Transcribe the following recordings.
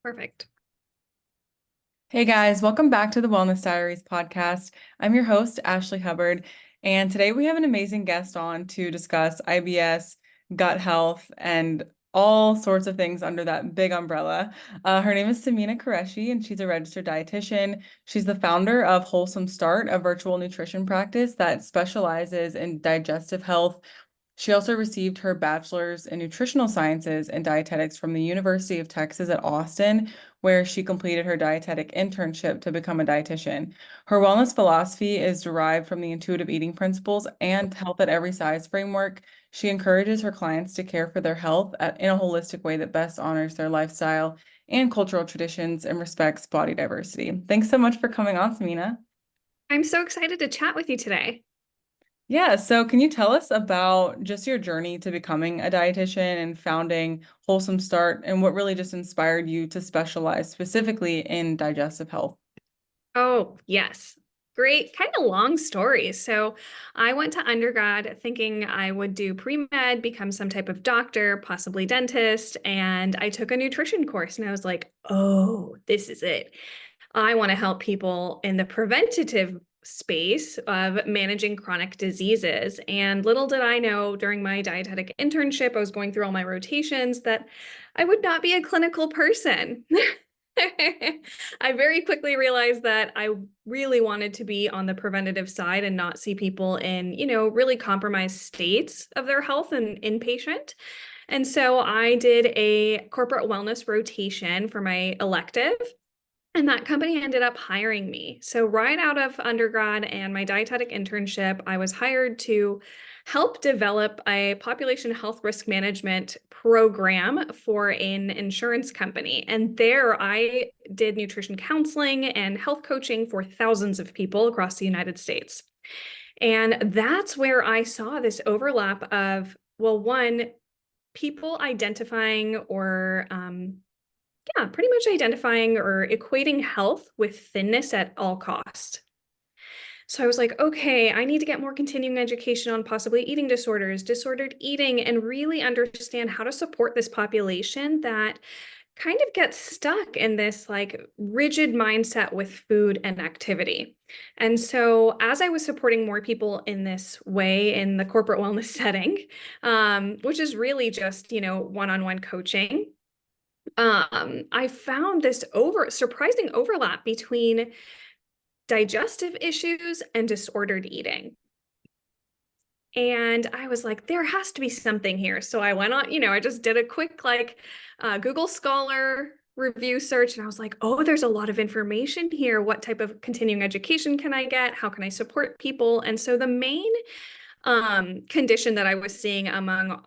Perfect. Hey guys, welcome back to the Wellness Diaries podcast. I'm your host, Ashley Hubbard, and today we have an amazing guest on to discuss IBS, gut health, and all sorts of things under that big umbrella. Her name is Samina Qureshi, and she's a registered dietitian. She's the founder of Wholesome Start, a virtual nutrition practice that specializes in digestive health. She also received her bachelor's in nutritional sciences and dietetics from the University of Texas at Austin, where she completed her dietetic internship to become a dietitian. Her wellness philosophy is derived from the intuitive eating principles and health at every size framework. She encourages her clients to care for their health in a holistic way that best honors their lifestyle and cultural traditions and respects body diversity. Thanks so much for coming on, Samina. I'm so excited to chat with you today. Yeah, so can you tell us about just your journey to becoming a dietitian and founding Wholesome Start and what really just inspired you to specialize specifically in digestive health? Oh, yes. Great, kind of long story. So, I went to undergrad thinking I would do pre-med, become some type of doctor, possibly dentist, and I took a nutrition course and I was like, "Oh, this is it. I want to help people in the preventative space of managing chronic diseases." And little did I know during my dietetic internship, I was going through all my rotations that I would not be a clinical person. I very quickly realized that I really wanted to be on the preventative side and not see people in, really compromised states of their health and inpatient. And so I did a corporate wellness rotation for my elective. And that company ended up hiring me. So, right out of undergrad and my dietetic internship, I was hired to help develop a population health risk management program for an insurance company. And there I did nutrition counseling and health coaching for thousands of people across the United States. And that's where I saw this overlap of, well, one, people identifying or yeah, pretty much identifying or equating health with thinness at all cost. So I was like, okay, I need to get more continuing education on possibly eating disorders, disordered eating, and really understand how to support this population that kind of gets stuck in this like rigid mindset with food and activity. And so as I was supporting more people in this way in the corporate wellness setting, which is really just, one-on-one coaching, I found this surprising overlap between digestive issues and disordered eating. And I was like, there has to be something here. So I went on, I just did a quick Google Scholar review search and I was like, oh, there's a lot of information here. What type of continuing education can I get? How can I support people? And so the main condition that I was seeing among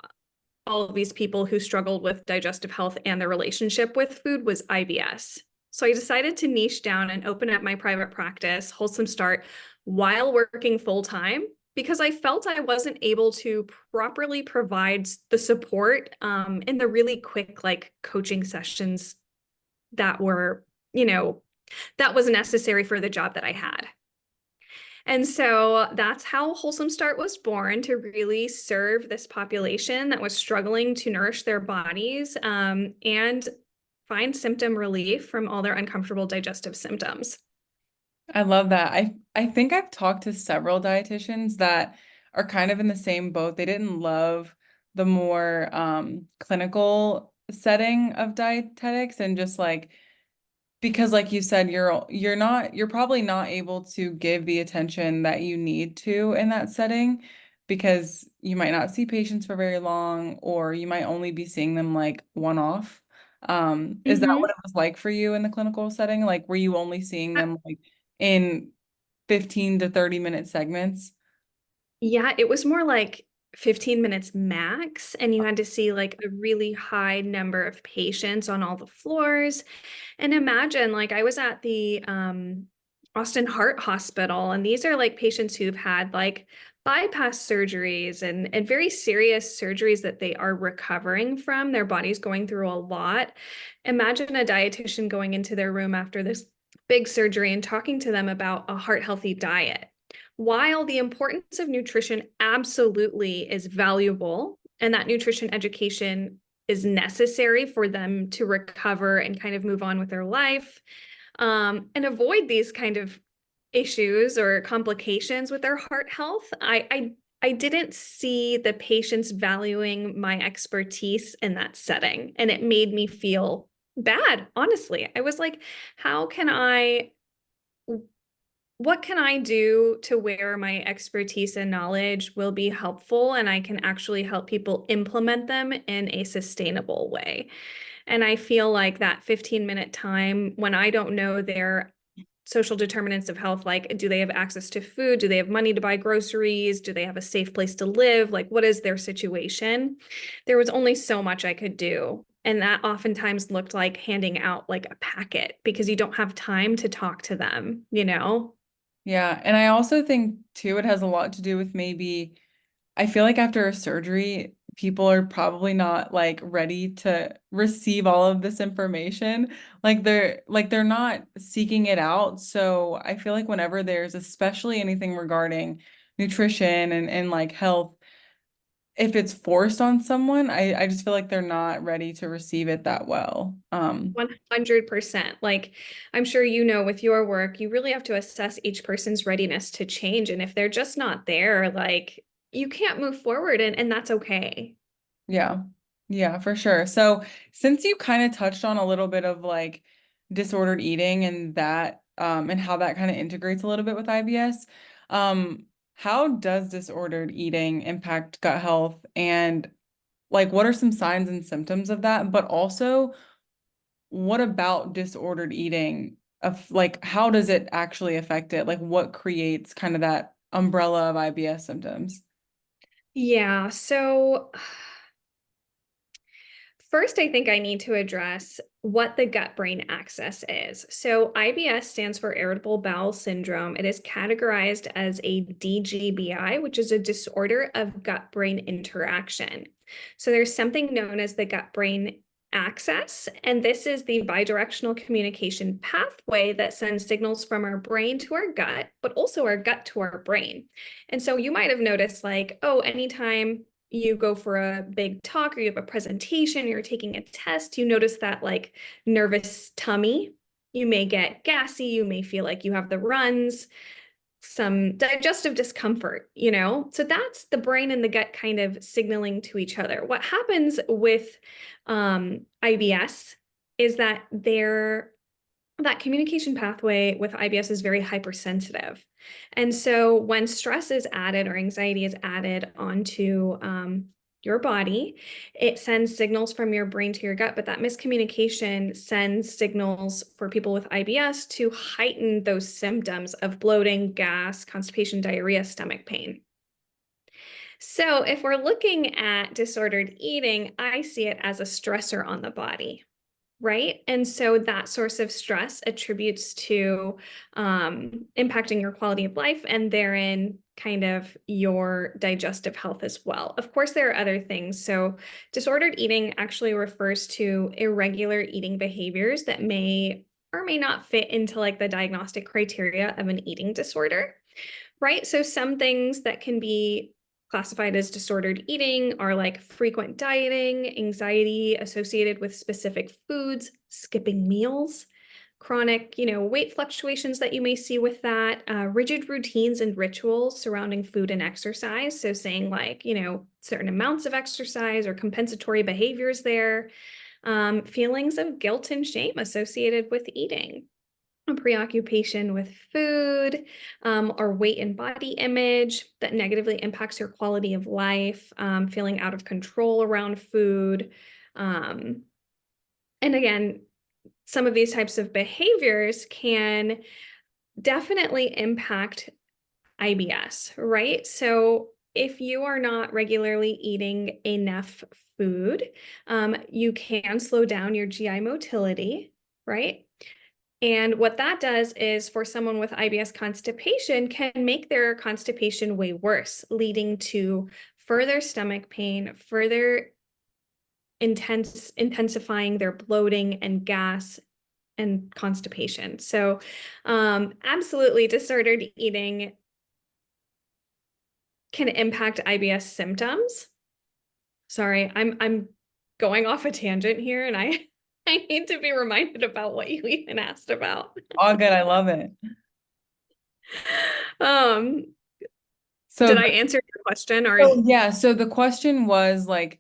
all of these people who struggled with digestive health and their relationship with food was IBS. So I decided to niche down and open up my private practice, Wholesome Start, while working full time because I felt I wasn't able to properly provide the support in the really quick coaching sessions that were, that was necessary for the job that I had. And so that's how Wholesome Start was born, to really serve this population that was struggling to nourish their bodies and find symptom relief from all their uncomfortable digestive symptoms. I love that. I think I've talked to several dietitians that are kind of in the same boat. They didn't love the more clinical setting of dietetics and just like because like you said, you're probably not able to give the attention that you need to in that setting because you might not see patients for very long or you might only be seeing them like one off. Is that what Mhm. it was like for you in the clinical setting? Like were you only seeing them like in 15 to 30-minute segments? Yeah, it was more like 15 minutes max, and you had to see like a really high number of patients on all the floors. And imagine, like, I was at the Austin Heart Hospital, and these are like patients who've had like bypass surgeries and very serious surgeries that they are recovering from. Their body's going through a lot. Imagine a dietitian going into their room after this big surgery and talking to them about a heart healthy diet. While the importance of nutrition absolutely is valuable, and that nutrition education is necessary for them to recover and kind of move on with their life, and avoid these kind of issues or complications with their heart health. I didn't see the patients valuing my expertise in that setting, and it made me feel bad, honestly. I was like, what can I do to where my expertise and knowledge will be helpful and I can actually help people implement them in a sustainable way? And I feel like that 15-minute time when I don't know their social determinants of health, like, do they have access to food? Do they have money to buy groceries? Do they have a safe place to live? Like, what is their situation? There was only so much I could do. And that oftentimes looked like handing out like a packet because you don't have time to talk to them, you know? Yeah, and I also think too it has a lot to do with maybe I feel like after a surgery, people are probably not like ready to receive all of this information. Like they're not seeking it out. So I feel like whenever there's especially anything regarding nutrition and like health, if it's forced on someone, I just feel like they're not ready to receive it that well. 100%. Like, I'm sure you know with your work, you really have to assess each person's readiness to change. And if they're just not there, like, you can't move forward, and that's okay. Yeah. Yeah, for sure. So since you kind of touched on a little bit of like disordered eating and that and how that kind of integrates a little bit with IBS, how does disordered eating impact gut health and like what are some signs and symptoms of that? But also, what about disordered eating of like how does it actually affect it? Like what creates kind of that umbrella of IBS symptoms? Yeah. So, first, I think I need to address what the gut-brain axis is. So IBS stands for irritable bowel syndrome. It is categorized as a DGBI, which is a disorder of gut-brain interaction. So there's something known as the gut-brain axis, and this is the bidirectional communication pathway that sends signals from our brain to our gut, but also our gut to our brain. And so you might have noticed like, oh, anytime you go for a big talk or you have a presentation, you're taking a test, you notice that like nervous tummy. You may get gassy, you may feel like you have the runs, some digestive discomfort, you know? So that's the brain and the gut kind of signaling to each other. What happens with IBS is that that communication pathway with IBS is very hypersensitive. And so when stress is added or anxiety is added onto your body, it sends signals from your brain to your gut, but that miscommunication sends signals for people with IBS to heighten those symptoms of bloating, gas, constipation, diarrhea, stomach pain. So if we're looking at disordered eating, I see it as a stressor on the body. Right. And so that source of stress attributes to impacting your quality of life and therein kind of your digestive health as well. Of course, there are other things. So disordered eating actually refers to irregular eating behaviors that may or may not fit into like the diagnostic criteria of an eating disorder. Right. So some things that can be classified as disordered eating are like frequent dieting, anxiety associated with specific foods, skipping meals, chronic, weight fluctuations that you may see with that, rigid routines and rituals surrounding food and exercise. So saying like, certain amounts of exercise or compensatory behaviors there, feelings of guilt and shame associated with eating, a preoccupation with food, or weight and body image that negatively impacts your quality of life, feeling out of control around food. Um, and again, some of these types of behaviors can definitely impact IBS, right? So if you are not regularly eating enough food, you can slow down your GI motility, right? And what that does is for someone with IBS constipation can make their constipation way worse, leading to further stomach pain, further intensifying their bloating and gas and constipation. So absolutely disordered eating can impact IBS symptoms. Sorry, I'm going off a tangent here, and I need to be reminded about what you even asked about. All good. I love it. Um, did So, I answer your question or so yeah, so the question was like,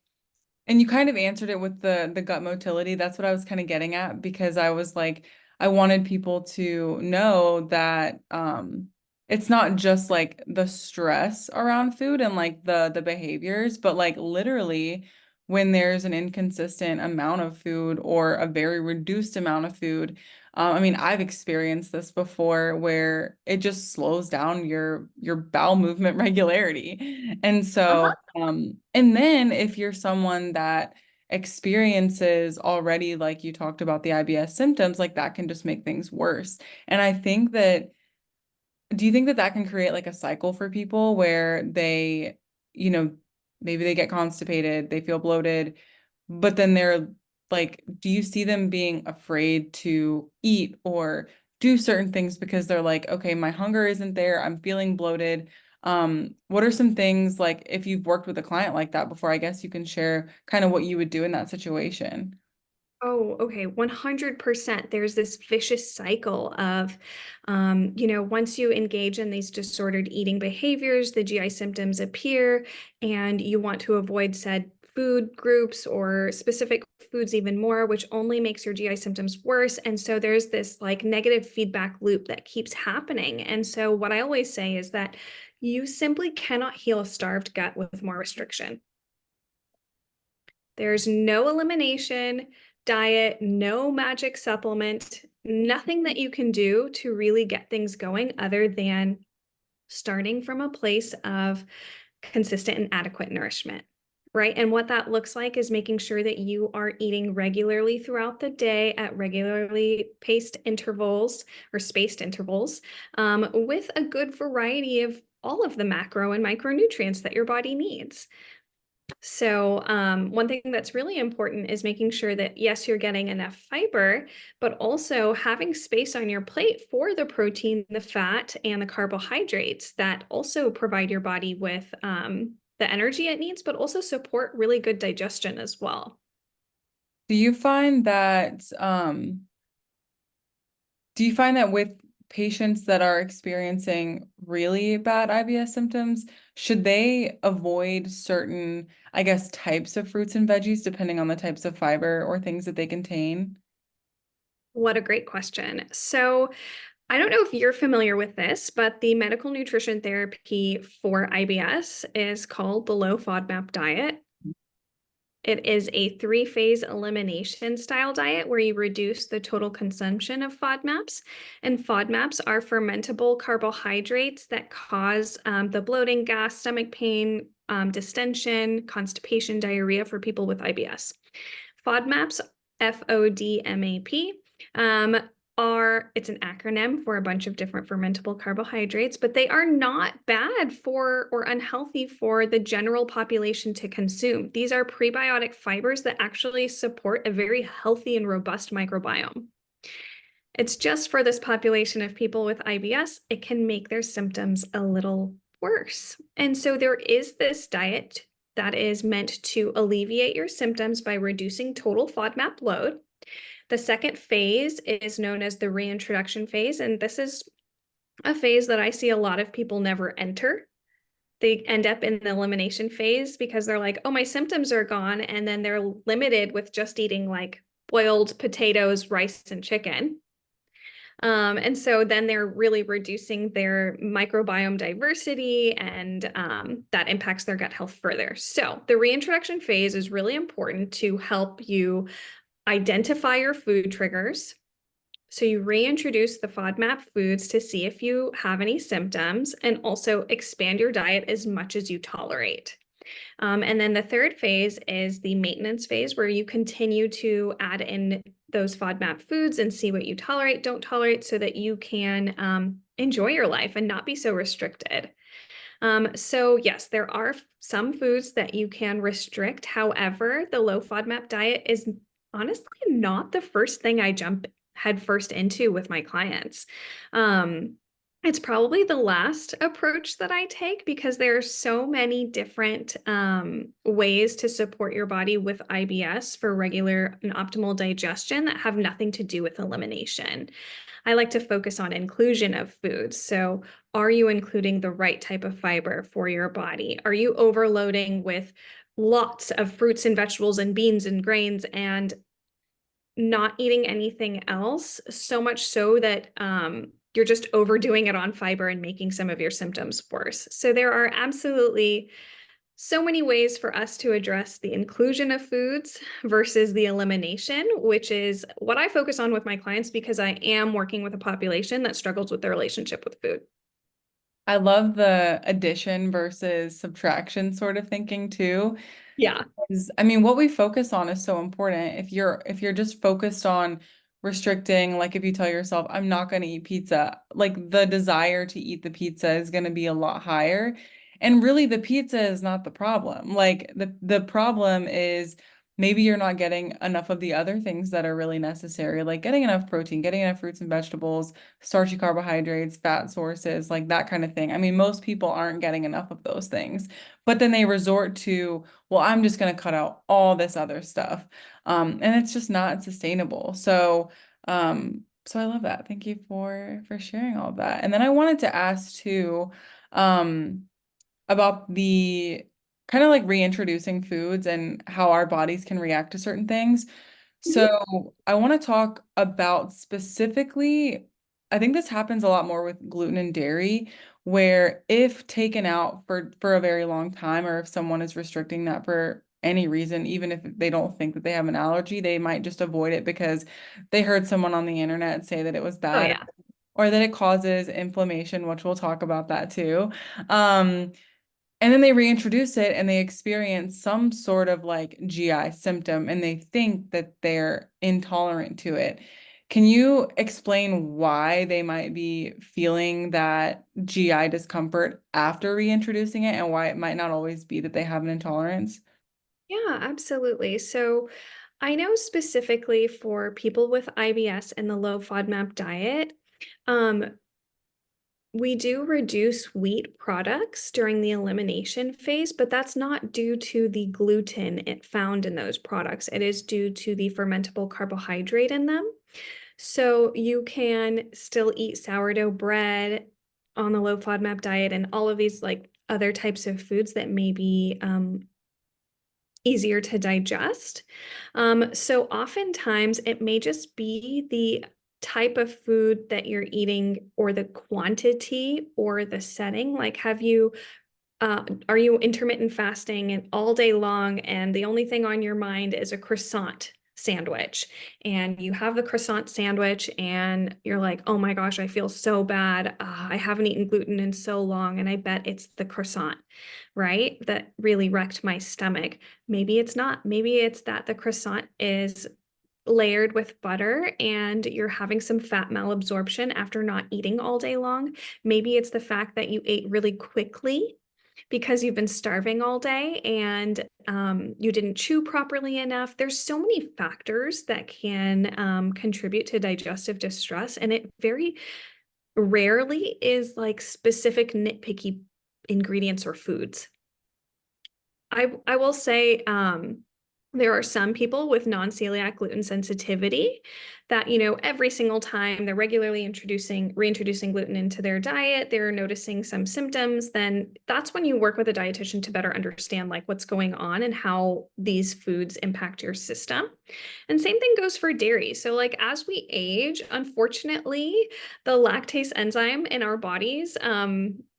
and you kind of answered it with the gut motility. That's what I was kind of getting at because I was like, I wanted people to know that it's not just like the stress around food and like the behaviors, but like literally when there's an inconsistent amount of food or a very reduced amount of food. I mean, I've experienced this before where it just slows down your bowel movement regularity. And Uh-huh. so and then if you're someone that experiences already, like you talked about the IBS symptoms, like that can just make things worse. And I think that, do you think that that can create like a cycle for people where they, you know, maybe they get constipated, they feel bloated, but then they're like, do you see them being afraid to eat or do certain things because they're like, okay, my hunger isn't there, I'm feeling bloated. What are some things like if you've worked with a client like that before, I guess you can share kind of what you would do in that situation. Oh, okay. 100%. There's this vicious cycle of, once you engage in these disordered eating behaviors, the GI symptoms appear, and you want to avoid said food groups or specific foods even more, which only makes your GI symptoms worse. And so there's this like negative feedback loop that keeps happening. And so what I always say is that you simply cannot heal a starved gut with more restriction. There's no elimination diet, no magic supplement, nothing that you can do to really get things going other than starting from a place of consistent and adequate nourishment. Right. And what that looks like is making sure that you are eating regularly throughout the day at regularly paced intervals or spaced intervals with a good variety of all of the macro and micronutrients that your body needs. So, one thing that's really important is making sure that, yes, you're getting enough fiber, but also having space on your plate for the protein, the fat, and the carbohydrates that also provide your body with the energy it needs, but also support really good digestion as well. Do you find that with patients that are experiencing really bad IBS symptoms, should they avoid certain, I guess, types of fruits and veggies depending on the types of fiber or things that they contain? What a great question. So, I don't know if you're familiar with this, but the medical nutrition therapy for IBS is called the low FODMAP diet. It is a three-phase elimination style diet where you reduce the total consumption of FODMAPs. And FODMAPs are fermentable carbohydrates that cause the bloating, gas, stomach pain, distension, constipation, diarrhea for people with IBS. FODMAPs, FODMAP, it's an acronym for a bunch of different fermentable carbohydrates, but they are not bad for or unhealthy for the general population to consume. These are prebiotic fibers that actually support a very healthy and robust microbiome. It's just for this population of people with IBS, it can make their symptoms a little worse. And so there is this diet that is meant to alleviate your symptoms by reducing total FODMAP load. The second phase is known as the reintroduction phase, and this is a phase that I see a lot of people never enter. They end up in the elimination phase because they're like, oh, my symptoms are gone, and then they're limited with just eating like boiled potatoes, rice, and chicken. And so then they're really reducing their microbiome diversity, and that impacts their gut health further. So the reintroduction phase is really important to help you identify your food triggers. So you reintroduce the FODMAP foods to see if you have any symptoms and also expand your diet as much as you tolerate. And then the third phase is the maintenance phase where you continue to add in those FODMAP foods and see what you tolerate, don't tolerate, so that you can enjoy your life and not be so restricted. So yes, there are some foods that you can restrict. However, the low FODMAP diet is honestly not the first thing I jump headfirst into with my clients. Um, It's probably the last approach that I take because there are so many different ways to support your body with IBS for regular and optimal digestion that have nothing to do with elimination. I like to focus on inclusion of foods. So, are you including the right type of fiber for your body? Are you overloading with lots of fruits and vegetables and beans and grains and not eating anything else, so much so that you're just overdoing it on fiber and making some of your symptoms worse? So there are absolutely so many ways for us to address the inclusion of foods versus the elimination, which is what I focus on with my clients because I am working with a population that struggles with their relationship with food. I love the addition versus subtraction sort of thinking too. Yeah. I mean, what we focus on is so important. If you're just focused on restricting, like if you tell yourself, I'm not going to eat pizza, like the desire to eat the pizza is going to be a lot higher. And really the pizza is not the problem. Like the problem is maybe you're not getting enough of the other things that are really necessary, like getting enough protein, getting enough fruits and vegetables, starchy carbohydrates, fat sources, like that kind of thing. I mean, most people aren't getting enough of those things, but then they resort to, well, I'm just going to cut out all this other stuff. And it's just not sustainable. So I love that. Thank you for sharing all of that. And then I wanted to ask too, um, about the kind of like reintroducing foods and how our bodies can react to certain things. Mhm. So I want to talk about specifically, I think this happens a lot more with gluten and dairy, where if taken out for a very long time, or if someone is restricting that for any reason, even if they don't think that they have an allergy, they might just avoid it because they heard someone on the internet say that it was Oh, bad yeah. or that it causes inflammation, which we'll talk about that too. Um, and then they reintroduce it and they experience some sort of like GI symptom and they think that they're intolerant to it. Can you explain why they might be feeling that GI discomfort after reintroducing it and why it might not always be that they have an intolerance? Yeah, absolutely. So I know specifically for people with IBS and the low FODMAP diet, um, we do reduce wheat products during the elimination phase, but that's not due to the gluten it found in those products. It is due to the fermentable carbohydrate in them. So you can still eat sourdough bread on the low FODMAP diet and all of these like other types of foods that may be easier to digest. So oftentimes it may just be the type of food that you're eating or the quantity or the setting. Like, are you intermittent fasting and all day long, and the only thing on your mind is a croissant sandwich? And you have the croissant sandwich, and you're like, oh my gosh, I feel so bad. I haven't eaten gluten in so long, and I bet it's the croissant, right? That really wrecked my stomach. Maybe it's not. Maybe it's that the croissant is layered with butter and you're having some fat malabsorption after not eating all day long. Maybe it's the fact that you ate really quickly because you've been starving all day and you didn't chew properly enough. There's so many factors that can contribute to digestive distress, and it very rarely is like specific nitpicky ingredients or foods. I will say there are some people with non-celiac gluten sensitivity that, every single time they're regularly reintroducing gluten into their diet, they're noticing some symptoms. Then that's when you work with a dietitian to better understand like what's going on and how these foods impact your system. And same thing goes for dairy. So like as we age, unfortunately, the lactase enzyme in our bodies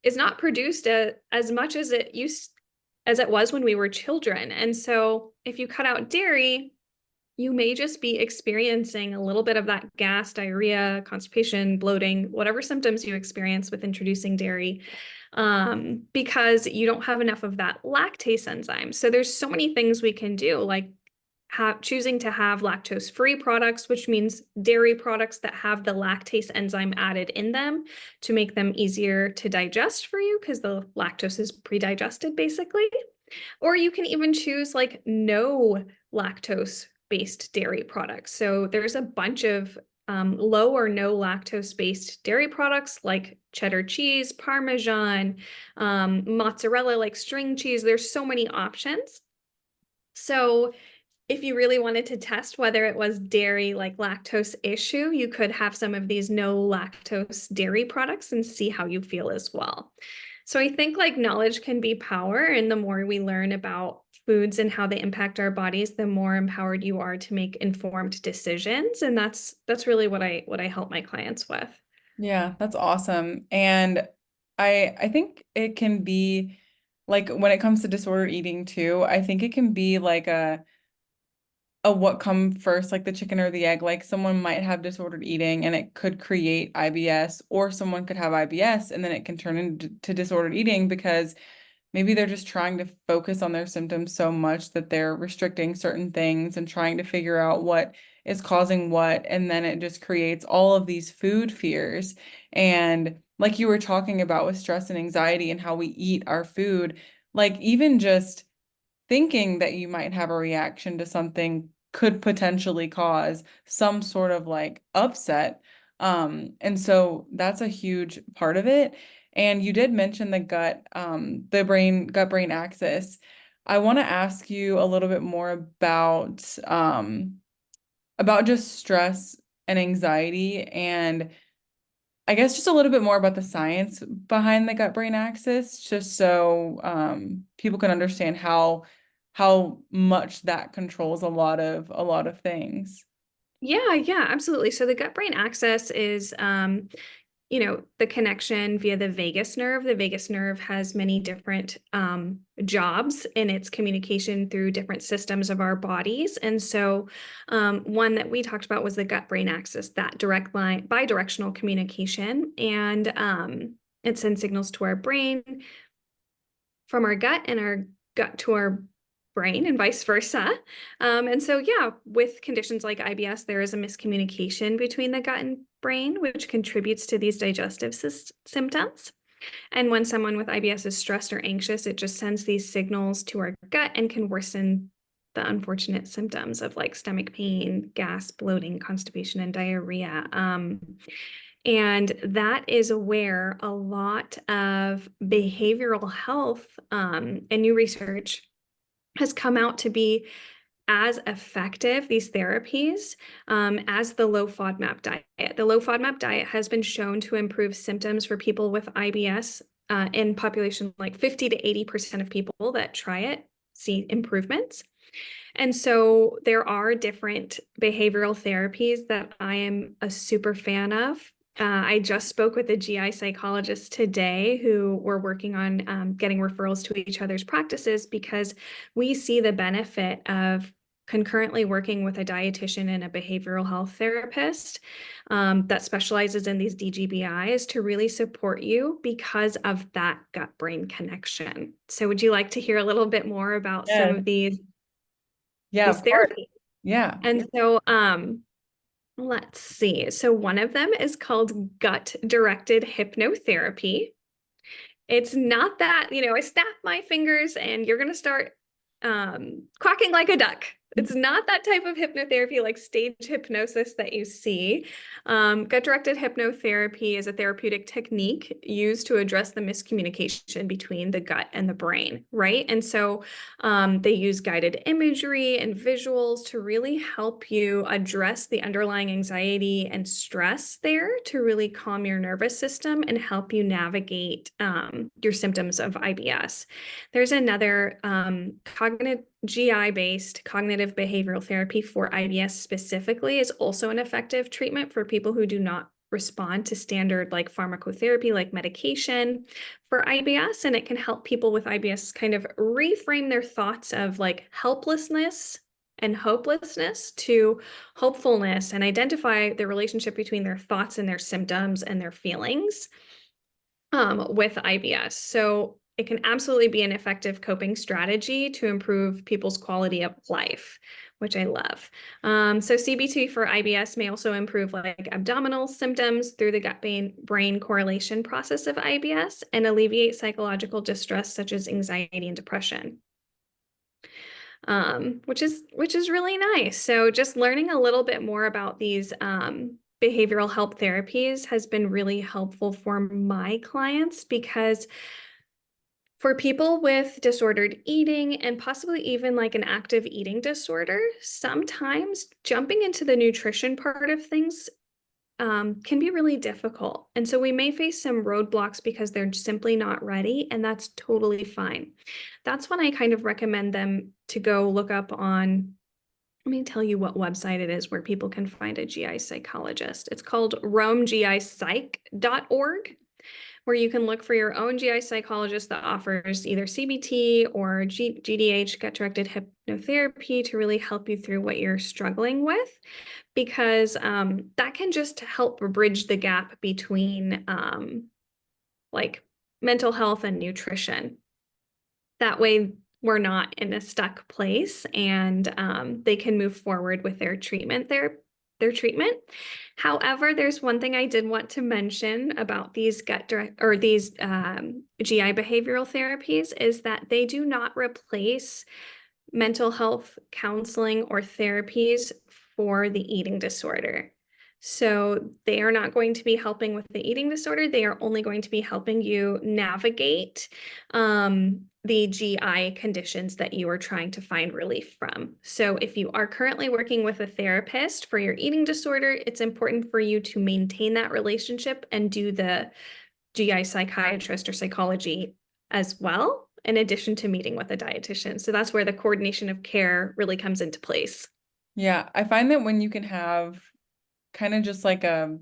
is not produced as much as it was when we were children. And so if you cut out dairy, you may just be experiencing a little bit of that gas, diarrhea, constipation, bloating, whatever symptoms you experience with introducing dairy, because you don't have enough of that lactase enzyme. So there's so many things we can do, like choosing to have lactose-free products, which means dairy products that have the lactase enzyme added in them to make them easier to digest for you because the lactose is pre-digested basically. Or you can even choose like no lactose based dairy products. So there's a bunch of low or no lactose-based dairy products like cheddar cheese, Parmesan, mozzarella, like string cheese. There's so many options. So if you really wanted to test whether it was dairy, like lactose issue, you could have some of these no lactose dairy products and see how you feel as well. So I think like knowledge can be power, and the more we learn about foods and how they impact our bodies, the more empowered you are to make informed decisions. And that's really what I help my clients with. Yeah, that's awesome. And I think it can be like when it comes to disordered eating too, I think it can be like a what come first, like the chicken or the egg. Like someone might have disordered eating and it could create IBS, or someone could have IBS and then it can turn into disordered eating because maybe they're just trying to focus on their symptoms so much that they're restricting certain things and trying to figure out what is causing what. And then it just creates all of these food fears. And like you were talking about with stress and anxiety and how we eat our food, like even just thinking that you might have a reaction to something could potentially cause some sort of like upset. And so that's a huge part of it. And you did mention the gut brain axis. I want to ask you a little bit more about just stress and anxiety, and I guess just a little bit more about the science behind the gut brain axis, just so people can understand how much that controls a lot of things. Yeah, absolutely. So the gut-brain axis is, the connection via the vagus nerve. The vagus nerve has many different jobs in its communication through different systems of our bodies. And so one that we talked about was the gut-brain axis, that direct line, bidirectional communication. And it sends signals to our brain from our gut and our gut to our brain and vice versa. And so, yeah, with conditions like IBS, there is a miscommunication between the gut and brain, which contributes to these digestive symptoms. And when someone with IBS is stressed or anxious, it just sends these signals to our gut and can worsen the unfortunate symptoms of like stomach pain, gas, bloating, constipation, and diarrhea. And that is where a lot of behavioral health and new research has come out to be as effective, these therapies, as the low FODMAP diet. The low FODMAP diet has been shown to improve symptoms for people with IBS in population like 50 to 80% of people that try it see improvements. And so there are different behavioral therapies that I am a super fan of. I just spoke with a GI psychologist today who we're working on getting referrals to each other's practices because we see the benefit of concurrently working with a dietitian and a behavioral health therapist that specializes in these DGBIs to really support you because of that gut-brain connection. So would you like to hear a little bit more about some Yeah, of these yeah, these of course. therapies? Yeah. And so let's see. So one of them is called gut-directed hypnotherapy. It's not that, I snap my fingers and you're going to start quacking like a duck. It's not that type of hypnotherapy like stage hypnosis that you see. Gut-directed hypnotherapy is a therapeutic technique used to address the miscommunication between the gut and the brain, right? And so they use guided imagery and visuals to really help you address the underlying anxiety and stress there to really calm your nervous system and help you navigate your symptoms of IBS. There's another cognitive GI-based cognitive behavioral therapy for IBS specifically is also an effective treatment for people who do not respond to standard like pharmacotherapy, like medication for IBS. And it can help people with IBS kind of reframe their thoughts of like helplessness and hopelessness to hopefulness and identify the relationship between their thoughts and their symptoms and their feelings with IBS. So it can absolutely be an effective coping strategy to improve people's quality of life, which I love. So CBT for IBS may also improve like abdominal symptoms through the gut-brain correlation process of IBS and alleviate psychological distress such as anxiety and depression. Which is really nice. So just learning a little bit more about these behavioral health therapies has been really helpful for my clients because for people with disordered eating and possibly even like an active eating disorder, sometimes jumping into the nutrition part of things can be really difficult. And so we may face some roadblocks because they're simply not ready, and that's totally fine. That's when I kind of recommend them to go look up on, let me tell you what website it is where people can find a GI psychologist. It's called roamgipsych.org, where you can look for your own GI psychologist that offers either CBT or GDH, gut-directed hypnotherapy, to really help you through what you're struggling with, because that can just help bridge the gap between like mental health and nutrition. That way, we're not in a stuck place, and they can move forward with their treatment. Their treatment. However, there's one thing I did want to mention about these these GI behavioral therapies is that they do not replace mental health counseling or therapies for the eating disorder. So they are not going to be helping with the eating disorder. They are only going to be helping you navigate the GI conditions that you are trying to find relief from. So if you are currently working with a therapist for your eating disorder, it's important for you to maintain that relationship and do the GI psychiatrist or psychology as well, in addition to meeting with a dietitian. So that's where the coordination of care really comes into place. Yeah, I find that when you can have kind of just like I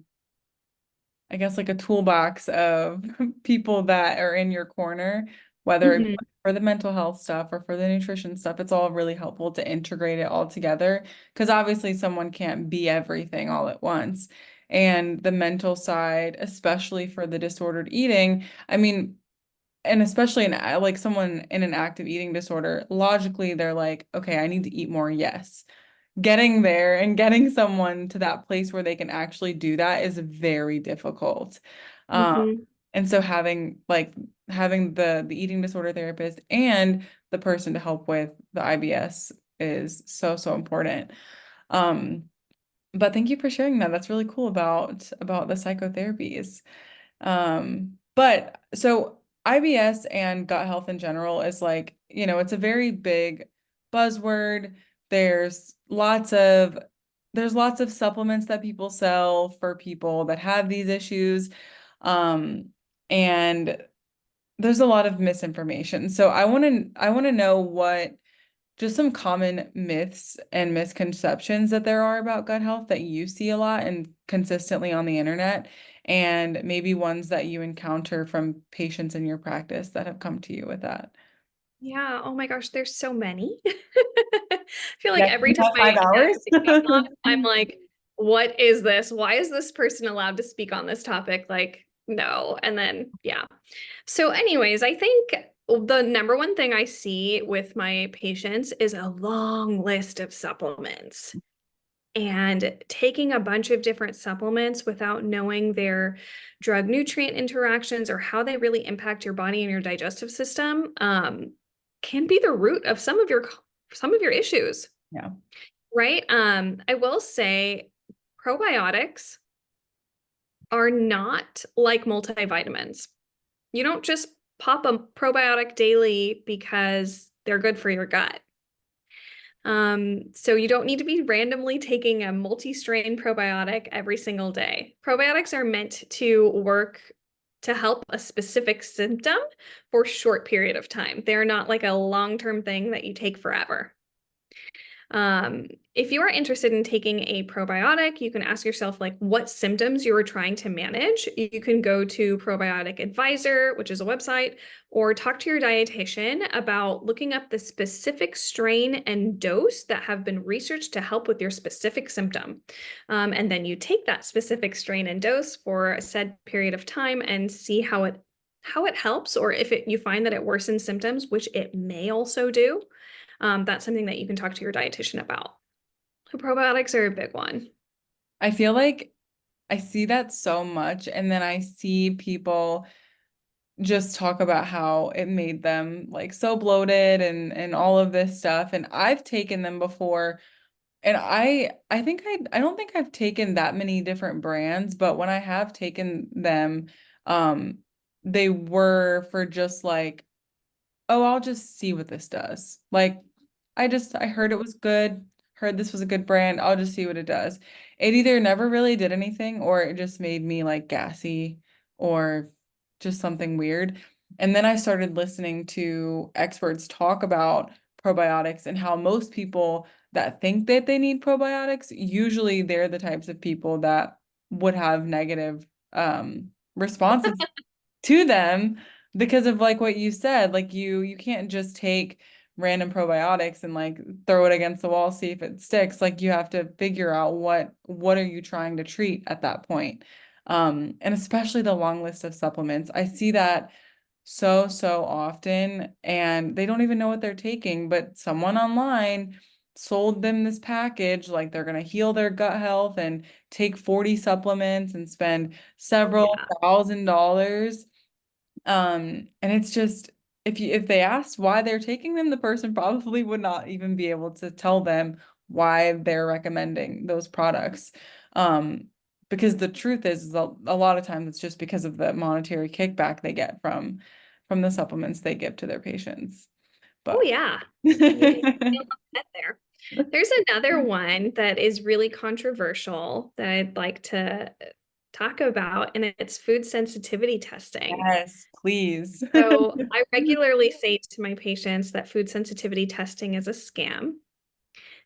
guess like a toolbox of people that are in your corner, whether it's Mhm. for the mental health stuff or for the nutrition stuff, it's all really helpful to integrate it all together. Because obviously someone can't be everything all at once. And the mental side, especially for the disordered eating, I mean, and especially in like someone in an active eating disorder, logically they're like, okay, I need to eat more. Yes. Getting there and getting someone to that place where they can actually do that is very difficult. Um, Mhm. and so having the eating disorder therapist and the person to help with the IBS is so important. Um, but thank you for sharing that. That's really cool about the psychotherapies. But so IBS and gut health in general is like, it's a very big buzzword. There's lots of there's lots of supplements that people sell for people that have these issues. And there's a lot of misinformation. So I want to know what just some common myths and misconceptions that there are about gut health that you see a lot and consistently on the internet, and maybe ones that you encounter from patients in your practice that have come to you with that. Yeah. Oh my gosh, there's so many. I feel like Yeah, every we time have I 5 hours. speak about that, I'm like, what is this? Why is this person allowed to speak on this topic? Like, no. And then, yeah. So, anyways, I think the number one thing I see with my patients is a long list of supplements. And taking a bunch of different supplements without knowing their drug nutrient interactions or how they really impact your body and your digestive system can be the root of some of your issues, Yeah. right? I will say probiotics are not like multivitamins. You don't just pop a probiotic daily because they're good for your gut. So you don't need to be randomly taking a multi-strain probiotic every single day. Probiotics are meant to work to help a specific symptom for a short period of time. They're not like a long-term thing that you take forever. If you are interested in taking a probiotic, you can ask yourself like what symptoms you are trying to manage. You can go to Probiotic Advisor, which is a website, or talk to your dietitian about looking up the specific strain and dose that have been researched to help with your specific symptom. And then you take that specific strain and dose for a said period of time and see how it helps, or if you find that it worsens symptoms, which it may also do. That's something that you can talk to your dietitian about. So probiotics are a big one. I feel like I see that so much, and then I see people just talk about how it made them like so bloated and all of this stuff. And I've taken them before And I think I don't think I've taken that many different brands, but when I have taken them, um, they were for just like, oh, I'll just see what this does. Like I heard it was good, heard this was a good brand, I'll just see what it does. It either never really did anything or it just made me like gassy or just something weird. And then I started listening to experts talk about probiotics and how most people that think that they need probiotics, usually they're the types of people that would have negative responses to them because of like what you said, like you can't just take random probiotics and like throw it against the wall, see if it sticks. Like you have to figure out what are you trying to treat at that point. And especially the long list of supplements. I see that so often and they don't even know what they're taking, but someone online sold them this package like they're going to heal their gut health and take 40 supplements and spend Oh several yeah. $1,000. And it's just if they asked why they're taking them, the person probably would not even be able to tell them why they're recommending those products. Um, because the truth is a lot of times it's just because of the monetary kickback they get from the supplements they give to their patients. Oh But yeah. You hit the nail on the head there. There's another one that is really controversial that I'd like to talk about, and it's food sensitivity testing. yes, please. So I regularly say to my patients that food sensitivity testing is a scam.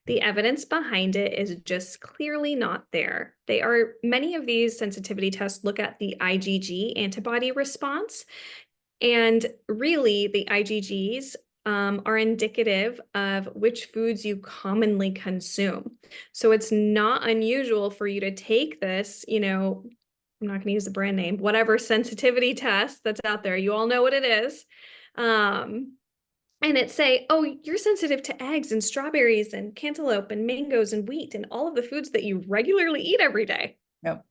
The evidence behind it is just clearly not there. Many of these sensitivity tests look at the IgG antibody response, and really the IgGs are indicative of which foods you commonly consume. So it's not unusual for you to take this, I'm not going to use the brand name, whatever sensitivity test that's out there. You all know what it is. Um, and it say, oh, you're sensitive to eggs and strawberries and cantaloupe and mangoes and wheat and all of the foods that you regularly eat every day. Yep.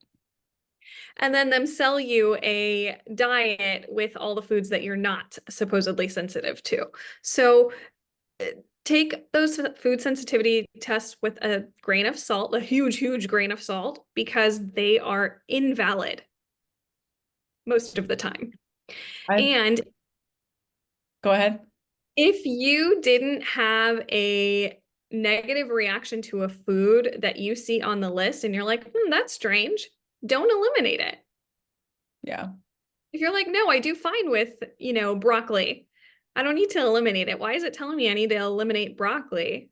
And then them sell you a diet with all the foods that you're not supposedly sensitive to. So take those food sensitivity tests with a grain of salt, a huge grain of salt, because they are invalid most of the time. I And go ahead. if you didn't have a negative reaction to a food that you see on the list and you're like, that's strange, don't eliminate it. Yeah, If you're like, no, I do fine with, broccoli, I don't need to eliminate it. Why is it telling me I need to eliminate broccoli?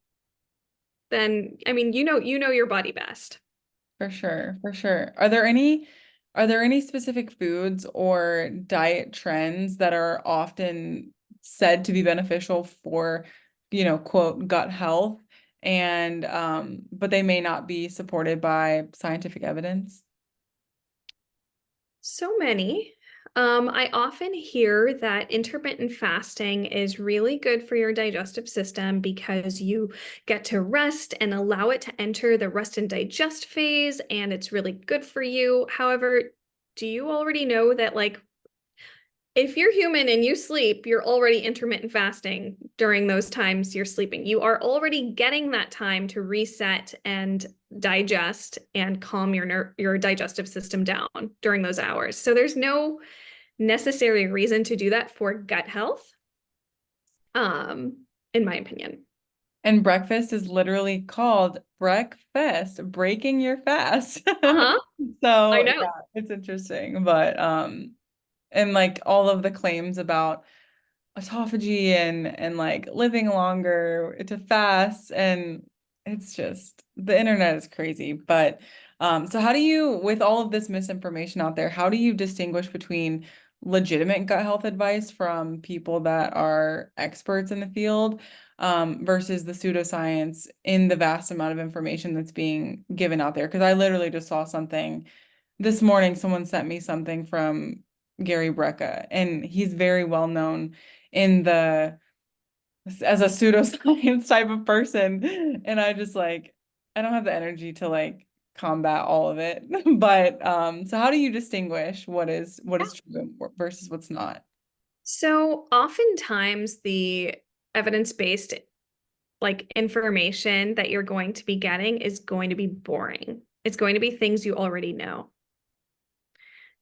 Then, I mean, you know your body best. for sure, for sure. Are there any specific foods or diet trends that are often said to be beneficial for, quote, gut health and but they may not be supported by scientific evidence? So many. I often hear that intermittent fasting is really good for your digestive system because you get to rest and allow it to enter the rest and digest phase, and it's really good for you. However, do you already know that, like, if you're human and you sleep, you're already intermittent fasting during those times you're sleeping. You are already getting that time to reset and digest and calm your digestive system down during those hours. So there's no necessary reason to do that for gut health, in my opinion. And breakfast is literally called breakfast, breaking your fast. Uh-huh. I So know. yeah, it's interesting. But and like all of the claims about autophagy and like living longer to fast and it's just the internet is crazy. But so how do you, with all of this misinformation out there, how do you distinguish between legitimate gut health advice from people that are experts in the field versus the pseudoscience in the vast amount of information that's being given out there? Because I literally just saw something this morning, someone sent me something from Gary Brecka, and he's very well known in the as a pseudoscience type of person. And I just like I don't have the energy to like combat all of it. But so how do you distinguish what is true versus what's not? So oftentimes the evidence-based like information that you're going to be getting is going to be boring. It's going to be things you already know.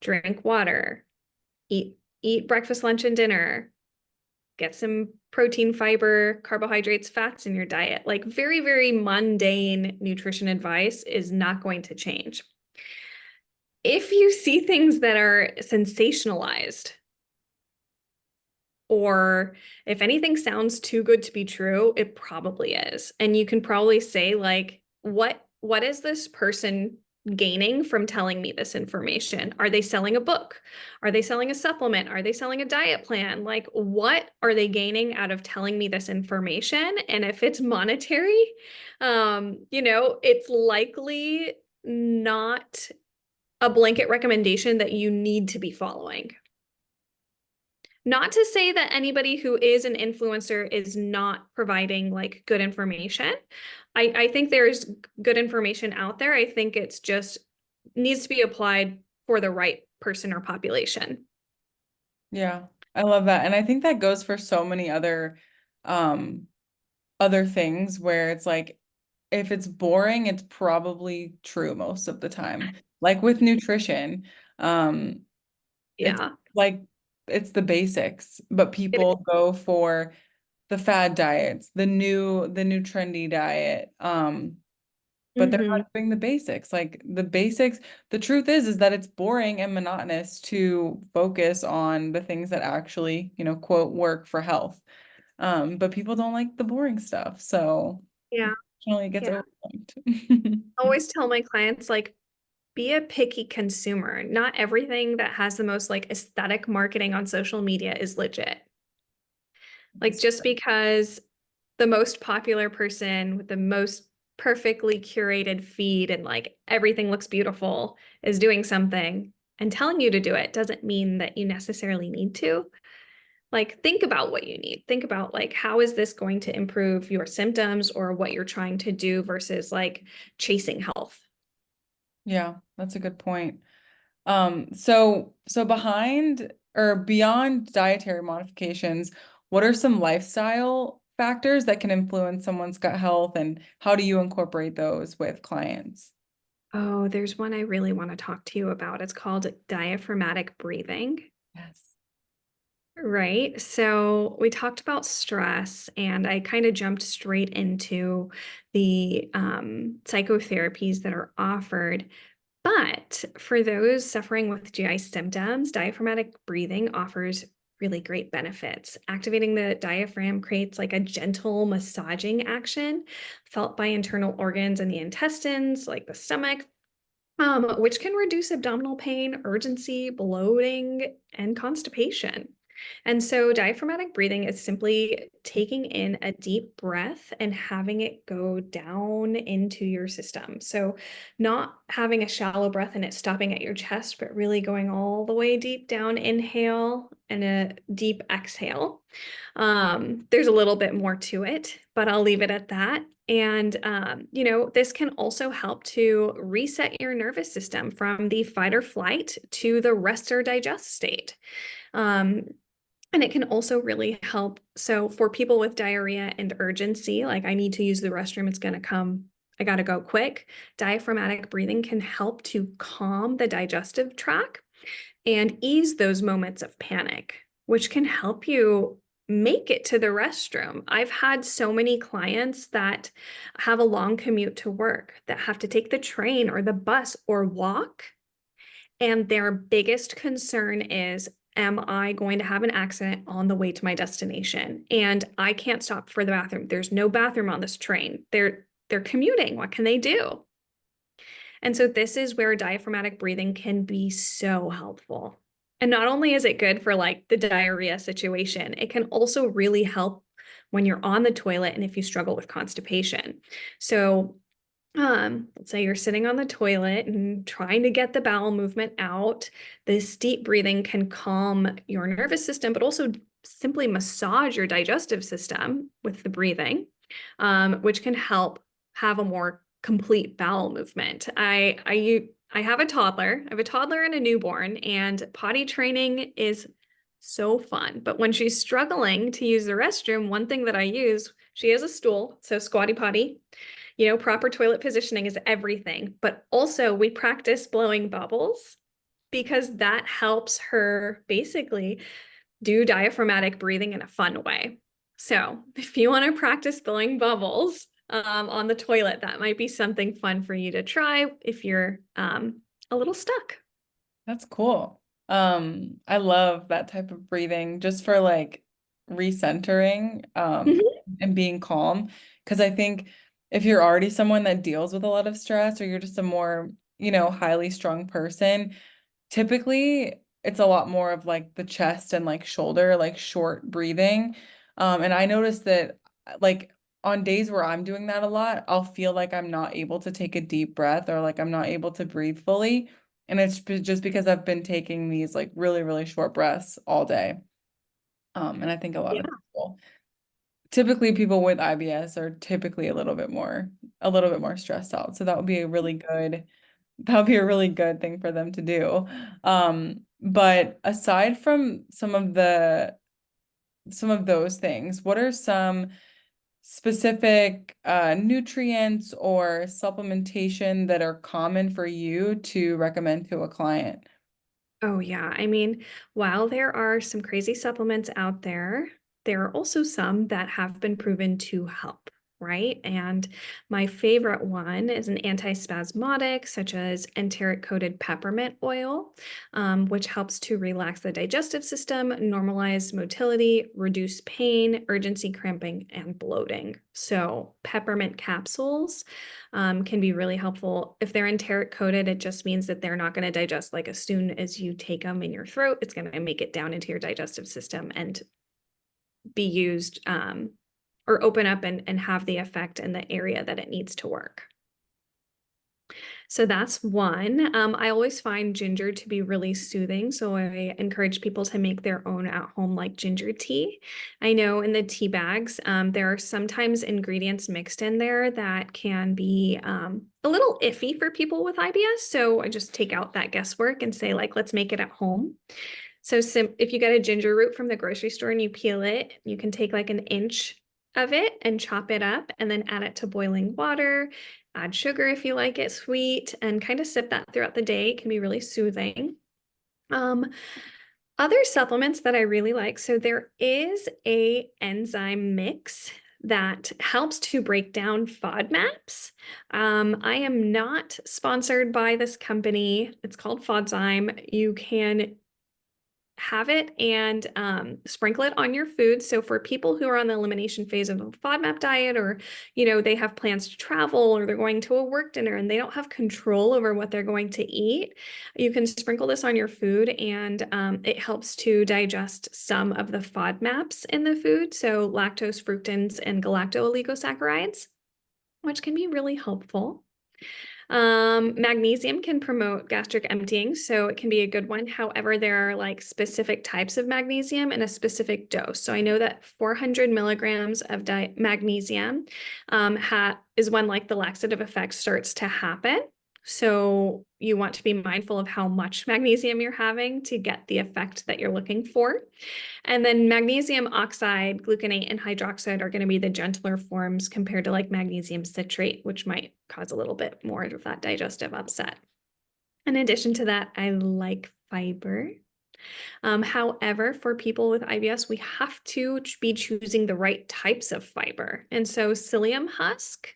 Drink water, eat breakfast, lunch, and dinner, get some protein, fiber, carbohydrates, fats in your diet. Like very, very mundane nutrition advice is not going to change. If you see things that are sensationalized, or if anything sounds too good to be true, it probably is. And you can probably say, like, what is this person gaining from telling me this information? Are they selling a book? Are they selling a supplement? Are they selling a diet plan? Like, what are they gaining out of telling me this information? And if it's monetary, it's likely not a blanket recommendation that you need to be following. Not to say that anybody who is an influencer is not providing like good information. I think there's good information out there. I think it's just needs to be applied for the right person or population. Yeah, I love that. And I think that goes for so many um other things where it's like if it's boring, it's probably true most of the time. Like with nutrition, it's Yeah. like it's the basics, but It, people go for the fad diets, the new trendy diet. But they're mhm. not doing the basics. Like the basics, the truth is that it's boring and monotonous to focus on the things that actually, quote, work for health. But people don't like the boring stuff. So Yeah. unfortunately it gets Yeah. overlooked. I always tell my clients, like, be a picky consumer. Not everything that has the most like aesthetic marketing on social media is legit. Like just because the most popular person with the most perfectly curated feed and like everything looks beautiful is doing something and telling you to do it doesn't mean that you necessarily need to. Like think about what you need. Think about like how is this going to improve your symptoms or what you're trying to do versus like chasing health. Yeah, that's a good point. So behind or beyond dietary modifications, what are some lifestyle factors that can influence someone's gut health, and how do you incorporate those with clients? Oh, there's one I really want to talk to you about. It's called diaphragmatic breathing. Yes. Right. So we talked about stress, and I kind of jumped straight into the psychotherapies that are offered. But for those suffering with GI symptoms, diaphragmatic breathing offers really great benefits. Activating the diaphragm creates like a gentle massaging action felt by internal organs in the intestines, like the stomach, which can reduce abdominal pain, urgency, bloating, and constipation. And so, diaphragmatic breathing is simply taking in a deep breath and having it go down into your system. So, not having a shallow breath and it stopping at your chest, but really going all the way deep down, inhale, and a deep exhale. There's a little bit more to it, but I'll leave it at that. And, this can also help to reset your nervous system from the fight or flight to the rest or digest state. Um, and it can also really help. So, for people with diarrhea and urgency, like I need to use the restroom, it's going to come, I got to go quick. Diaphragmatic breathing can help to calm the digestive tract and ease those moments of panic, which can help you make it to the restroom. I've had so many clients that have a long commute to work that have to take the train or the bus or walk. And their biggest concern is, am I going to have an accident on the way to my destination? And I can't stop for the bathroom. There's no bathroom on this train. They're commuting. What can they do? And so this is where diaphragmatic breathing can be so helpful. And not only is it good for like the diarrhea situation, it can also really help when you're on the toilet and if you struggle with constipation. So let's say you're sitting on the toilet and trying to get the bowel movement out. This deep breathing can calm your nervous system, but also simply massage your digestive system with the breathing, which can help have a more complete bowel movement. I have a toddler. I have a toddler and a newborn, and potty training is so fun. But when she's struggling to use the restroom, one thing that I use, she has a stool, so squatty potty. Proper toilet positioning is everything. But also, we practice blowing bubbles because that helps her basically do diaphragmatic breathing in a fun way. So, if you want to practice blowing bubbles on the toilet, that might be something fun for you to try if you're a little stuck. That's cool. I love that type of breathing just for like recentering, Mhm. and being calm. Because I think if you're already someone that deals with a lot of stress, or you're just a more, highly strung person, typically it's a lot more of like the chest and like shoulder, like short breathing. And I noticed that like on days where I'm doing that a lot, I'll feel like I'm not able to take a deep breath, or like I'm not able to breathe fully. And it's just because I've been taking these like really, really short breaths all day. And I think a lot Yeah. of typically people with IBS are typically a little bit more stressed out. So that would be a really good thing for them to do. But aside from some of those things, what are some specific nutrients or supplementation that are common for you to recommend to a client? Oh, yeah. I mean, while there are some crazy supplements out there, there are also some that have been proven to help, right? And my favorite one is an antispasmodic, such as enteric coated peppermint oil, which helps to relax the digestive system, normalize motility, reduce pain, urgency cramping, and bloating. So, peppermint capsules can be really helpful. If they're enteric coated, it just means that they're not going to digest like as soon as you take them in your throat. It's going to make it down into your digestive system and be used or open up and have the effect in the area that it needs to work. So that's one. I always find ginger to be really soothing. So I encourage people to make their own at home, like ginger tea. I know in the tea bags, there are sometimes ingredients mixed in there that can be a little iffy for people with IBS. So I just take out that guesswork and say, like, let's make it at home. So if you get a ginger root from the grocery store and you peel it, you can take like an inch of it and chop it up and then add it to boiling water, add sugar if you like it sweet, and kind of sip that throughout the day. It can be really soothing. Um, Other supplements that I really like. So there is a enzyme mix that helps to break down FODMAPs. I am not sponsored by this company. It's called FODZyme. You can have it and sprinkle it on your food. So for people who are on the elimination phase of a FODMAP diet, or they have plans to travel, or they're going to a work dinner and they don't have control over what they're going to eat, you can sprinkle this on your food, and it helps to digest some of the FODMAPs in the food, so lactose, fructans, and galacto-oligosaccharides, which can be really helpful. Magnesium can promote gastric emptying, so it can be a good one. However, there are like specific types of magnesium and a specific dose. So I know that 400 milligrams of magnesium is when like the laxative effect starts to happen. So you want to be mindful of how much magnesium you're having to get the effect that you're looking for. And then magnesium oxide, gluconate, and hydroxide are going to be the gentler forms compared to like magnesium citrate, which might cause a little bit more of that digestive upset. In addition to that, I like fiber. However, for people with IBS, we have to be choosing the right types of fiber. And so psyllium husk,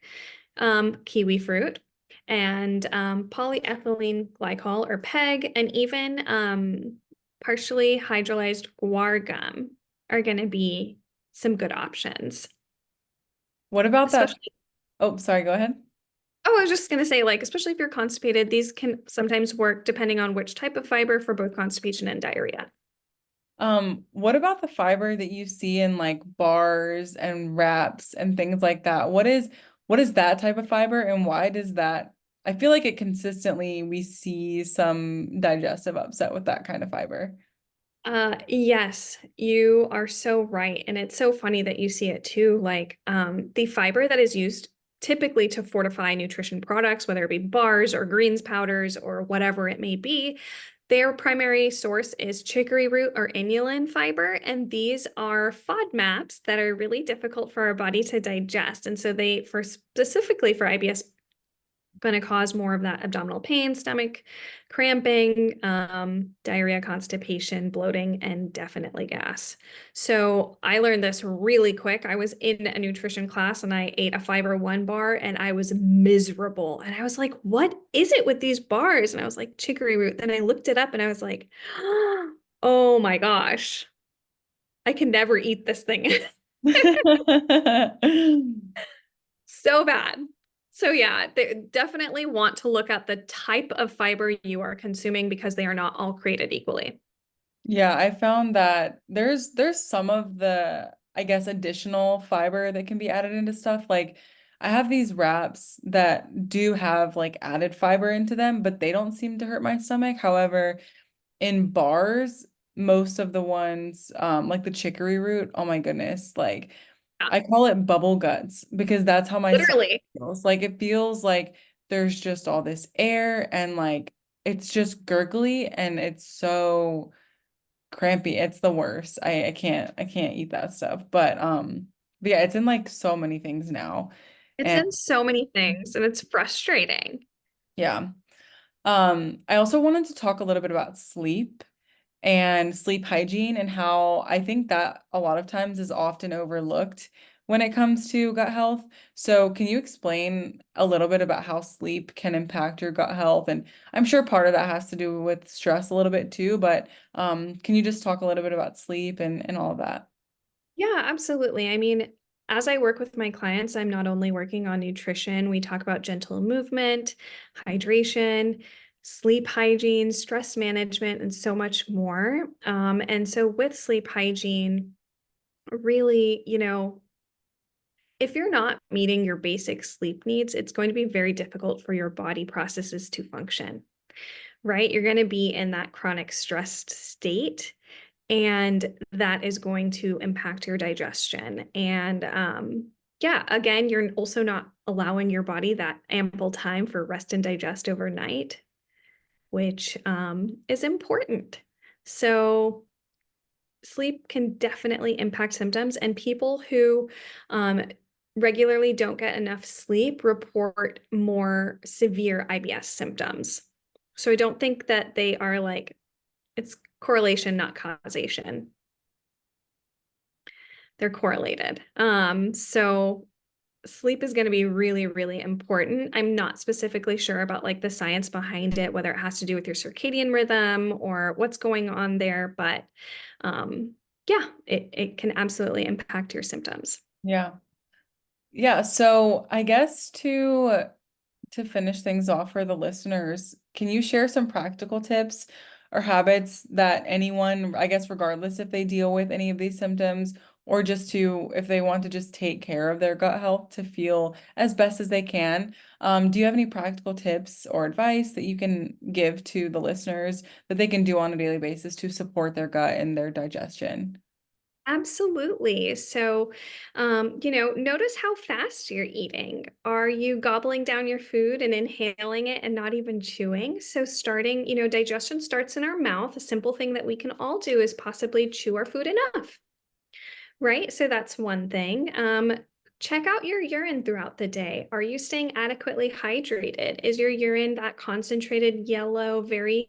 kiwi fruit, and polyethylene glycol or PEG, and even partially hydrolyzed guar gum are going to be some good options. What about that? Especially, Oh, sorry, go ahead. oh, I was just going to say, like, especially if you're constipated, these can sometimes work depending on which type of fiber for both constipation and diarrhea. What about the fiber that you see in like bars and wraps and things like that? What is that type of fiber, and why does that? I feel like it consistently we see some digestive upset with that kind of fiber. Yes, you are so right. And it's so funny that you see it too. Like, the fiber that is used typically to fortify nutrition products, whether it be bars or greens powders or whatever it may be, Their primary source is chicory root or inulin fiber, and these are FODMAPs that are really difficult for our body to digest. And so they, for specifically for IBS, going to cause more of that abdominal pain, stomach cramping, diarrhea, constipation, bloating, and definitely gas. So I learned this really quick. I was in a nutrition class and I ate a fiber one bar and I was miserable. And I was like, what is it with these bars? And I was like, chicory root. Then I looked it up and I was like, oh my gosh, I can never eat this thing. So bad. So yeah, they definitely want to look at the type of fiber you are consuming because they are not all created equally. Yeah, I found that there's some of the, I guess, additional fiber that can be added into stuff. Like I have these wraps that do have like added fiber into them, but they don't seem to hurt my stomach. However, in bars, most of the ones, like the chicory root, oh my goodness, like Yeah, I call it bubble guts because that's how my stomach literally. feels. Like it feels like there's just all this air and like it's just gurgly and it's so crampy. It's the worst. I can't eat that stuff. But yeah, it's in like so many things now. It's And in so many things and it's frustrating. yeah. I also wanted to talk a little bit about sleep and sleep hygiene and how I think that a lot of times is often overlooked when it comes to gut health. So, can you explain a little bit about how sleep can impact your gut health? And I'm sure part of that has to do with stress a little bit too, but can you just talk a little bit about sleep and all of that? Yeah, absolutely. I mean, as I work with my clients, I'm not only working on nutrition, we talk about gentle movement, hydration, sleep hygiene, stress management, and so much more. And so with sleep hygiene, really, if you're not meeting your basic sleep needs, it's going to be very difficult for your body processes to function, right? You're going to be in that chronic stressed state, and that is going to impact your digestion. And yeah, again, you're also not allowing your body that ample time for rest and digest overnight, which is important. So, sleep can definitely impact symptoms, and people who um, regularly don't get enough sleep report more severe IBS symptoms. So I don't think that they are like, it's correlation, not causation. They're correlated. So sleep is going to be really, really important. I'm not specifically sure about like the science behind it, whether it has to do with your circadian rhythm or what's going on there, but yeah, it can absolutely impact your symptoms. Yeah. Yeah, so I guess to finish things off for the listeners, can you share some practical tips or habits that anyone, I guess, regardless if they deal with any of these symptoms or just to, if they want to just take care of their gut health to feel as best as they can? Do you have any practical tips or advice that you can give to the listeners that they can do on a daily basis to support their gut and their digestion? Absolutely. So, notice how fast you're eating. Are you gobbling down your food and inhaling it and not even chewing? So, digestion starts in our mouth. A simple thing that we can all do is possibly chew our food enough. Right? So that's one thing. Check out your urine throughout the day. Are you staying adequately hydrated? Is your urine that concentrated yellow, very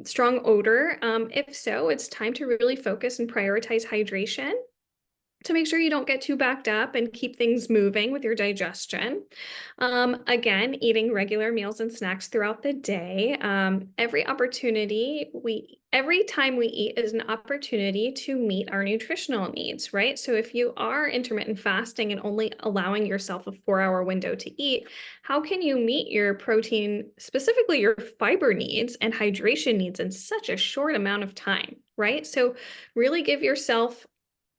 strong odor? If so, it's time to really focus and prioritize hydration to make sure you don't get too backed up and keep things moving with your digestion. Again, eating regular meals and snacks throughout the day. Every time we eat is an opportunity to meet our nutritional needs, right? So if you are intermittent fasting and only allowing yourself a 4-hour window to eat, how can you meet your protein, specifically your fiber needs and hydration needs in such a short amount of time, right? So really give yourself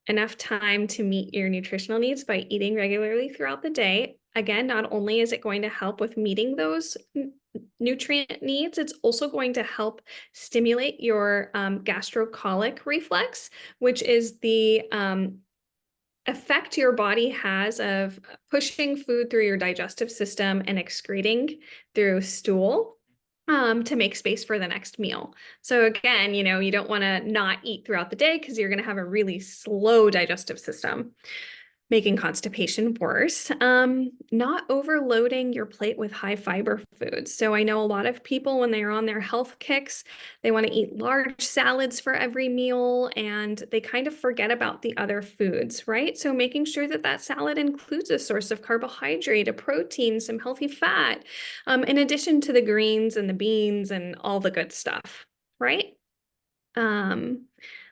enough time to meet your nutritional needs by eating regularly throughout the day. Again, not only is it going to help with meeting those nutrient needs, it's also going to help stimulate your gastrocolic reflex, which is the effect your body has of pushing food through your digestive system and excreting through stool. to make space for the next meal. So again, you don't want to not eat throughout the day because you're going to have a really slow digestive system, making constipation worse. Not overloading your plate with high fiber foods. So I know a lot of people, when they're on their health kicks, they want to eat large salads for every meal and they kind of forget about the other foods, right? So making sure that that salad includes a source of carbohydrate, a protein, some healthy fat, in addition to the greens and the beans and all the good stuff, right? Um,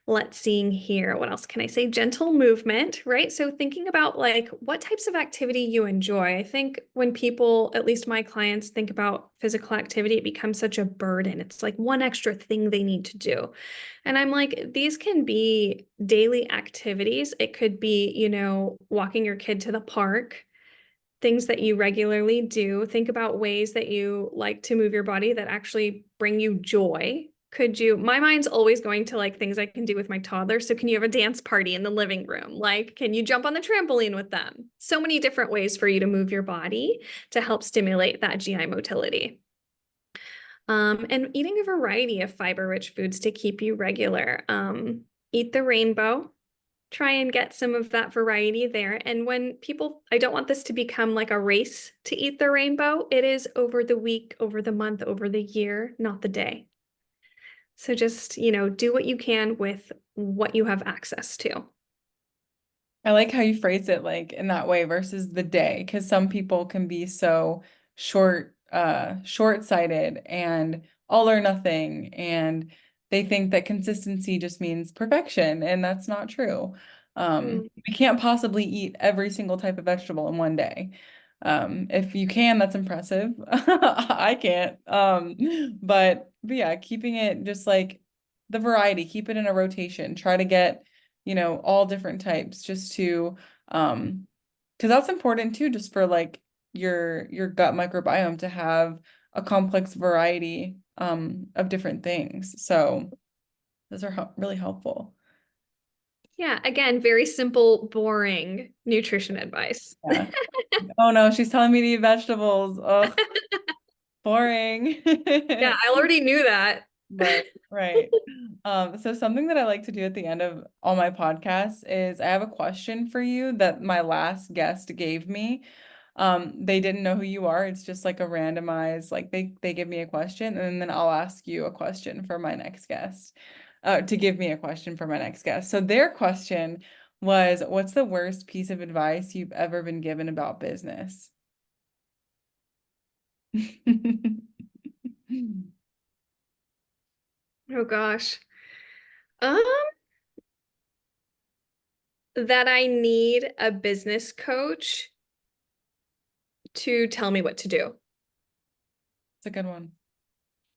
let's see here. What else can I say? Gentle movement, right? So thinking about like what types of activity you enjoy. I think when people, at least my clients, think about physical activity, it becomes such a burden. It's like one extra thing they need to do. And I'm like, these can be daily activities. It could be, walking your kid to the park, things that you regularly do. Think about ways that you like to move your body that actually bring you joy. My mind's always going to like things I can do with my toddler. So can you have a dance party in the living room? Like, can you jump on the trampoline with them? So many different ways for you to move your body to help stimulate that GI motility. And eating a variety of fiber-rich foods to keep you regular. Eat the rainbow, try and get some of that variety there. And when people, I don't want this to become like a race to eat the rainbow. It is over the week, over the month, over the year, not the day. So just, do what you can with what you have access to. I like how you phrase it like in that way versus the day, because some people can be so short-sighted and all or nothing, and they think that consistency just means perfection, and that's not true. Mm. We can't possibly eat every single type of vegetable in one day. If you can, that's impressive. I can't. But yeah, keeping it just like the variety, keep it in a rotation. Try to get all different types just to because that's important too, just for like your gut microbiome to have a complex variety of different things. So those are really helpful. Yeah, again, very simple, boring nutrition advice. Yeah. Oh no, she's telling me to eat vegetables. Oh, boring. Yeah, I already knew that. Right, right. So something that I like to do at the end of all my podcasts is I have a question for you that my last guest gave me. They didn't know who you are. It's just like a randomized, like they give me a question and then I'll ask you a question for my next guest. To give me a question for my next guest. So their question was, what's the worst piece of advice you've ever been given about business? Oh gosh. Um, that I need a business coach to tell me what to do. It's a good one.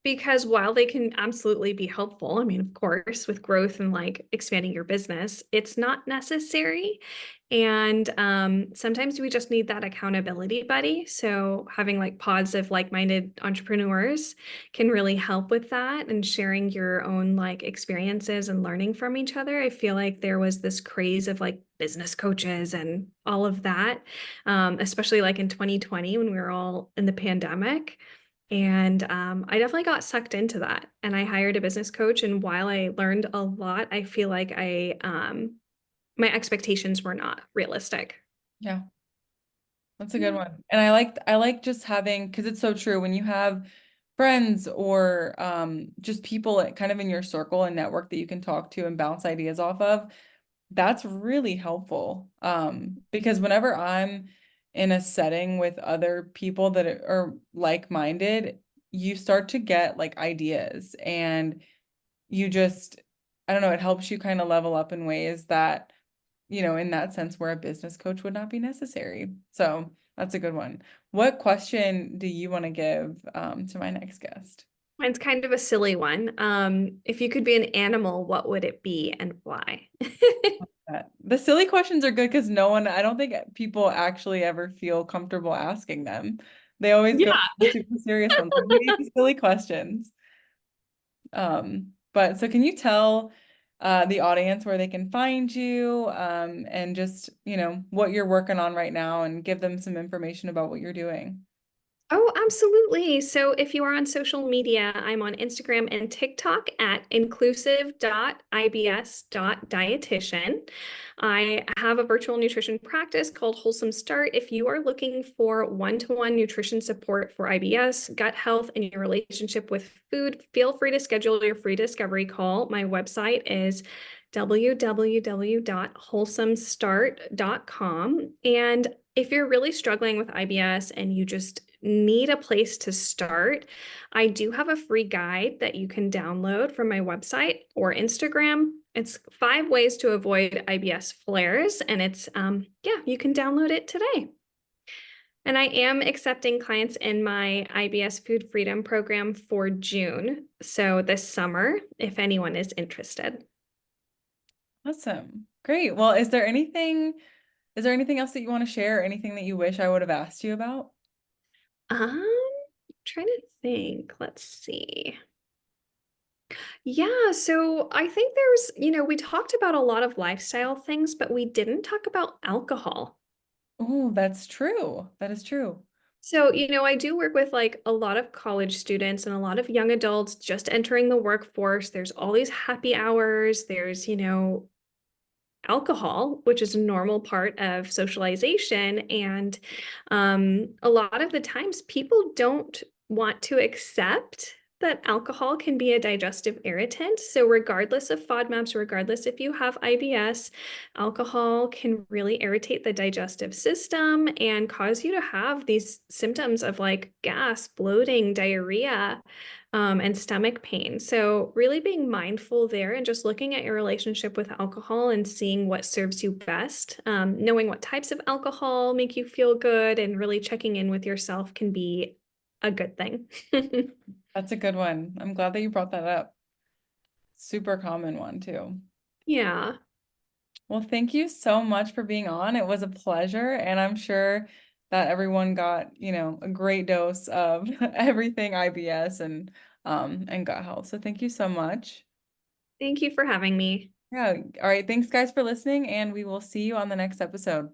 Because while they can absolutely be helpful, I mean, of course, with growth and like expanding your business, it's not necessary. And sometimes we just need that accountability buddy. So having like pods of like-minded entrepreneurs can really help with that and sharing your own like experiences and learning from each other. I feel like there was this craze of like business coaches and all of that, especially like in 2020 when we were all in the pandemic. And I definitely got sucked into that. And I hired a business coach. And while I learned a lot, I feel like my expectations were not realistic. Yeah. That's a good Yeah. one. And I like just having, because it's so true when you have friends or just people kind of in your circle and network that you can talk to and bounce ideas off of, that's really helpful. Because whenever I'm in a setting with other people that are like-minded, you start to get like ideas and you just, I don't know, it helps you kind of level up in ways that in that sense where a business coach would not be necessary. So that's a good one. What question do you want to give to my next guest? Mine's kind of a silly one. If you could be an animal, what would it be and why? The silly questions are good because I don't think people actually ever feel comfortable asking them. They always go Yeah. to the super serious ones. Like, we need the silly questions. But so can you tell the audience where they can find you and just, what you're working on right now and give them some information about what you're doing? Oh, absolutely. So if you are on social media, I'm on Instagram and TikTok at inclusive.ibs.dietitian. I have a virtual nutrition practice called Wholesome Start. If you are looking for one-to-one nutrition support for IBS, gut health, and your relationship with food, feel free to schedule your free discovery call. My website is www.wholesomestart.com. And if you're really struggling with IBS and you just need a place to start, I do have a free guide that you can download from my website or Instagram. It's 5 ways to avoid IBS flares, and yeah, you can download it today. And I am accepting clients in my IBS Food Freedom program for June. So this summer, if anyone is interested. Awesome. Great. Well, is there anything else that you want to share? Anything that you wish I would have asked you about? Trying to think. Let's see. Yeah, so I think we talked about a lot of lifestyle things, but we didn't talk about alcohol. Oh, that's true. That is true. So, I do work with like a lot of college students and a lot of young adults just entering the workforce. There's all these happy hours. There's, alcohol, which is a normal part of socialization. And a lot of the times, people don't want to accept that alcohol can be a digestive irritant. So, regardless of FODMAPs, regardless if you have IBS, alcohol can really irritate the digestive system and cause you to have these symptoms of like gas, bloating, diarrhea, and stomach pain. So, really being mindful there and just looking at your relationship with alcohol and seeing what serves you best. Knowing what types of alcohol make you feel good and really checking in with yourself can be a good thing. That's a good one. I'm glad that you brought that up. Super common one too. Yeah. Well, thank you so much for being on. It was a pleasure, and I'm sure that everyone got, a great dose of everything IBS and gut health. So thank you so much. Thank you for having me. Yeah. All right. Thanks guys for listening, and we will see you on the next episode.